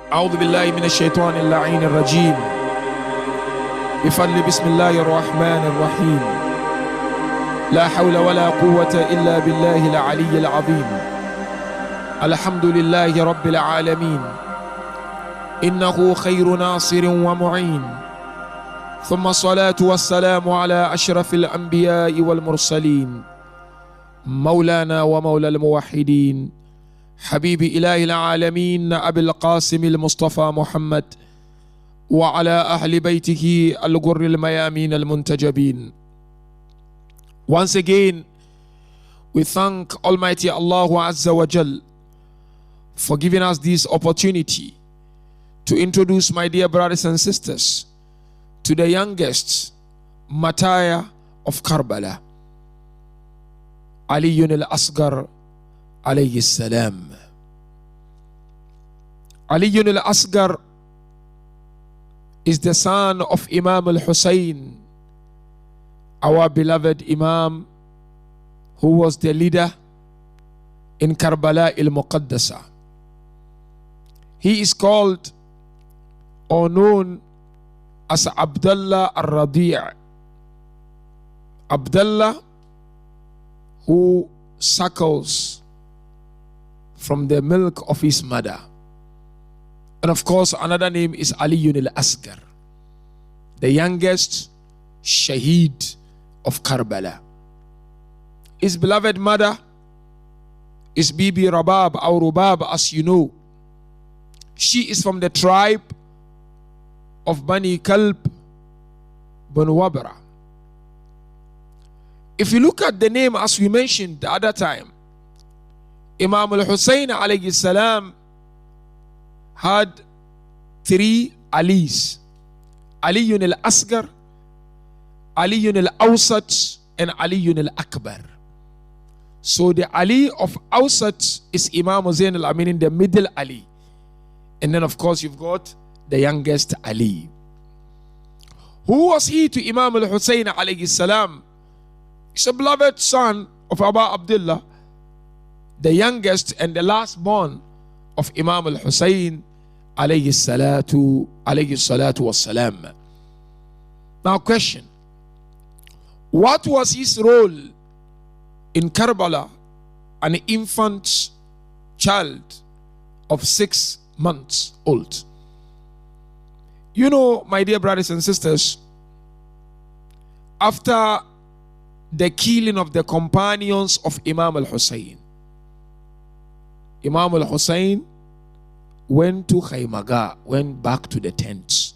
أعوذ بالله من الشيطان اللعين الرجيم بفضل بسم الله الرحمن الرحيم لا حول ولا قوة إلا بالله العلي العظيم الحمد لله رب العالمين إنه خير ناصر ومعين ثم الصلاة والسلام على أشرف الأنبياء والمرسلين مولانا ومولى الموحدين حبيب إله العالمين أبي القاسم المصطفى محمد وعلى أهل بيته الغر الميامين المنتجبين. Once again, we thank Almighty Allah Azza wa Jal for giving us this opportunity to introduce my dear brothers and sisters to the youngest martyr of Karbala, Ali al-Asghar alayhi salam. Ali al-Asghar is the son of Imam al-Hussein, our beloved Imam, who was the leader in Karbala al-Muqaddasa. He is called or known as Abdullah al-Radi', Abdullah who suckles from the milk of his mother. And of course, another name is Ali al-Asghar, the youngest Shaheed of Karbala. His beloved mother is Bibi Rabab or Rubab, as you know. She is from the tribe of Bani Kalb bin Wabra. If you look at the name as we mentioned the other time, Imam al-Hussein alayhi salam had three Alis: Ali al-Asghar, Ali al-Awsat, and Ali al-Akbar. So the Ali of Awsat is Imam Zain al-Amin, the middle Ali. And then of course you've got the youngest Ali. Who was he to Imam al-Hussein alayhi salam? He's a beloved son of Abu Abdullah, the youngest and the last born of Imam al-Hussein alayhi salatu wassalam. Now question, what was his role in Karbala, an infant child of 6 months old? You know, my dear brothers and sisters, after the killing of the companions of Imam al-Hussein, Imam al-Hussein went to Khaymaga, went back to the tent,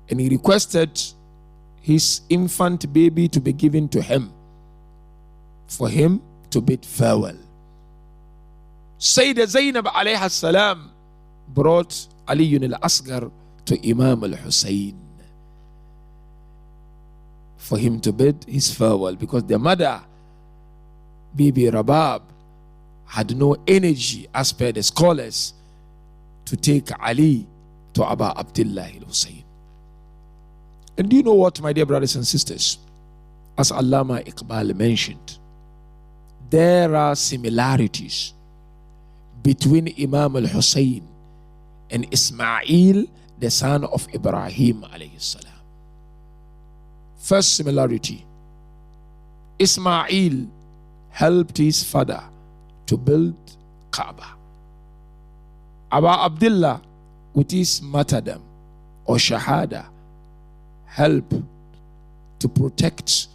and he requested his infant baby to be given to him for him to bid farewell. Sayyidah Zainab alayha salam brought Ali al-Asghar to Imam al-Hussein for him to bid his farewell, because the mother, Bibi Rabab, had no energy, as per the scholars, to take Ali to Abu Abdullah al-Hussein. And do you know what, my dear brothers and sisters? As Allama Iqbal mentioned, there are similarities between Imam al-Hussein and Ismail, the son of Ibrahim alayhi salam. First similarity, Ismail helped his father to build Kaaba. Abu Abdullah, with his martyrdom or shahada, helped to protect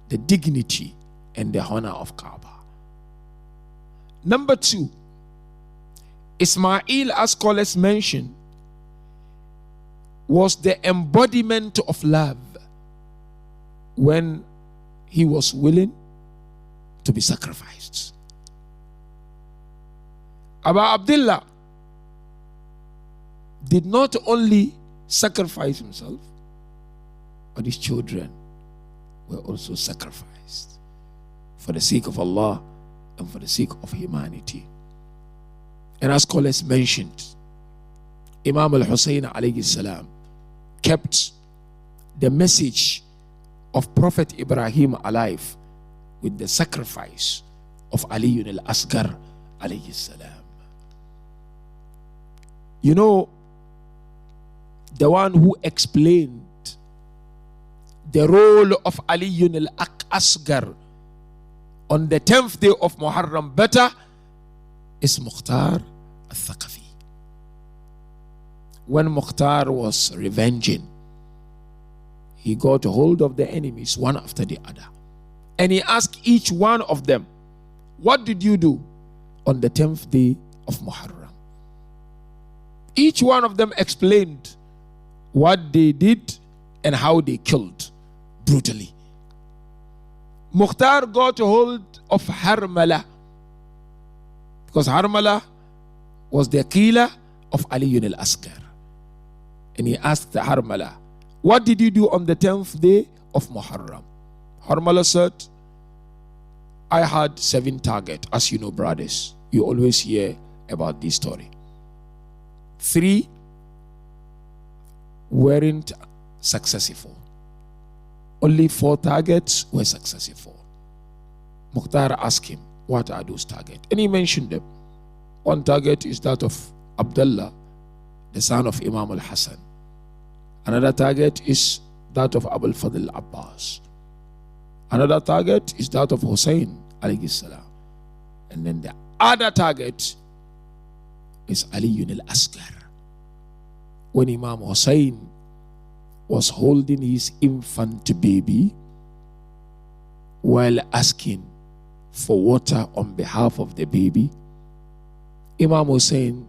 the dignity and the honor of Kaaba. Number two, Ismail, as scholars mention, was the embodiment of love when he was willing to be sacrificed. Abu Abdullah did not only sacrifice himself, but his children were also sacrificed for the sake of Allah and for the sake of humanity. And as scholars mentioned, Imam al-Hussein alayhi salam kept the message of Prophet Ibrahim alive with the sacrifice of Ali al-Asghar alayhi salam. You know, the one who explained the role of Ali al-Asghar on the 10th day of Muharram better is Mukhtar al-Thaqafi. When Mukhtar was revenging, he got a hold of the enemies one after the other. And he asked each one of them, what did you do on the 10th day of Muharram? Each one of them explained what they did and how they killed brutally. Mukhtar got a hold of Harmala, because Harmala was the killer of Ali al-Asghar. And he asked Harmala, what did you do on the 10th day of Muharram? Harmala said, I had 7 targets. As you know, brothers, you always hear about this story. 3 weren't successful. Only 4 targets were successful. Mukhtar asked him, what are those targets? And he mentioned them. One target is that of Abdullah, the son of Imam al-Hassan. Another target is that of Abul Fadl Abbas. Another target is that of Hussein alayhi salam. And then the other target is Ali al-Asghar. When Imam Hussein was holding his infant baby while asking for water on behalf of the baby, Imam Hussein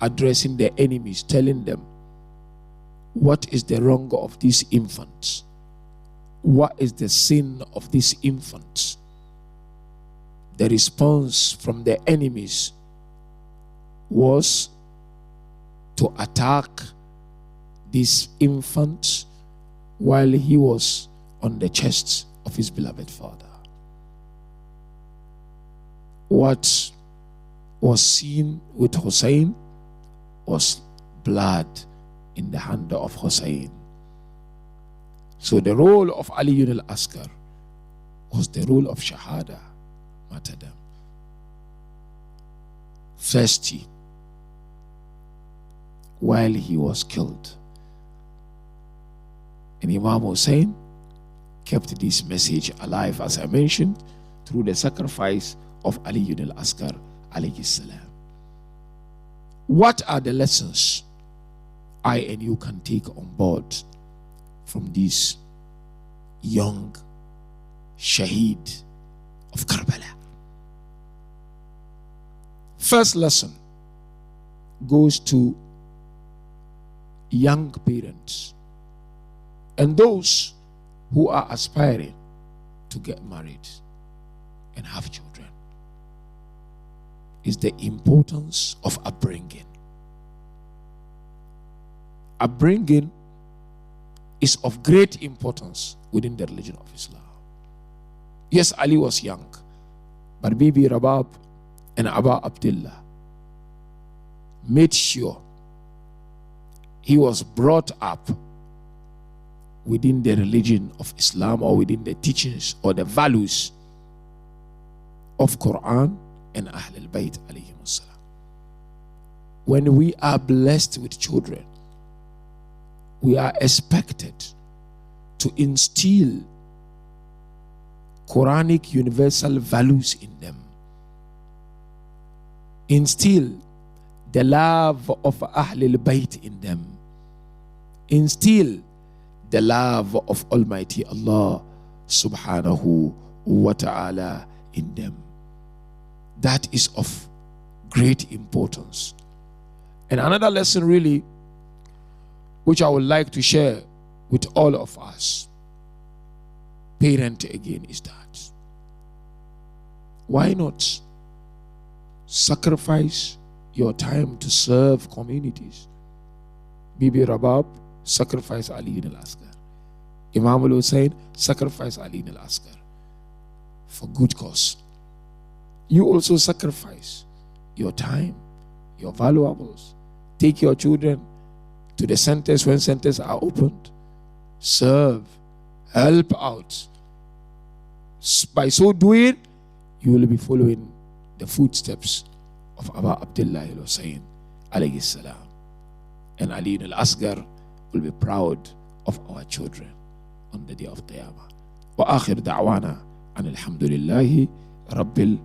addressing the enemies, telling them, what is the wrong of these infants? What is the sin of these infants? The response from the enemies was to attack this infant while he was on the chest of his beloved father. What was seen with Hussein was blood in the hand of Hussein. So the role of Ali al-Asghar was the role of Shahada, martyrdom. Thirsty while he was killed. And Imam Hussein kept this message alive, as I mentioned, through the sacrifice of Ali al-Asghar alayhi salam. What are the lessons I and you can take on board from this young Shaheed of Karbala? First lesson goes to young parents and those who are aspiring to get married and have children. Is the importance of upbringing. Upbringing is of great importance within the religion of Islam. Yes, Ali was young, but Bibi Rabab and Abba Abdullah made sure he was brought up within the religion of Islam, or within the teachings or the values of Quran and Ahlul Bayt alayhim salam. When we are blessed with children, we are expected to instill Quranic universal values in them. Instill the love of Ahlul Bayt in them. Instill the love of Almighty Allah subhanahu wa ta'ala in them. That is of great importance. And another lesson really, which I would like to share with all of us, parent again, is that why not sacrifice your time to serve communities? Bibi Rabab sacrificed Ali al-Asghar. Imam al-Hussein sacrificed Ali al-Asghar for good cause. You also sacrifice your time, your valuables. Take your children to the centers when centers are opened. Serve, help out. By so doing, you will be following the footsteps of Abba Abdullah al-Hussein alayhi salam. and Ali al-Asghar will be proud of our children on the day of Qiyamah. Wa akhir da'wana and alhamdulillahi rabbil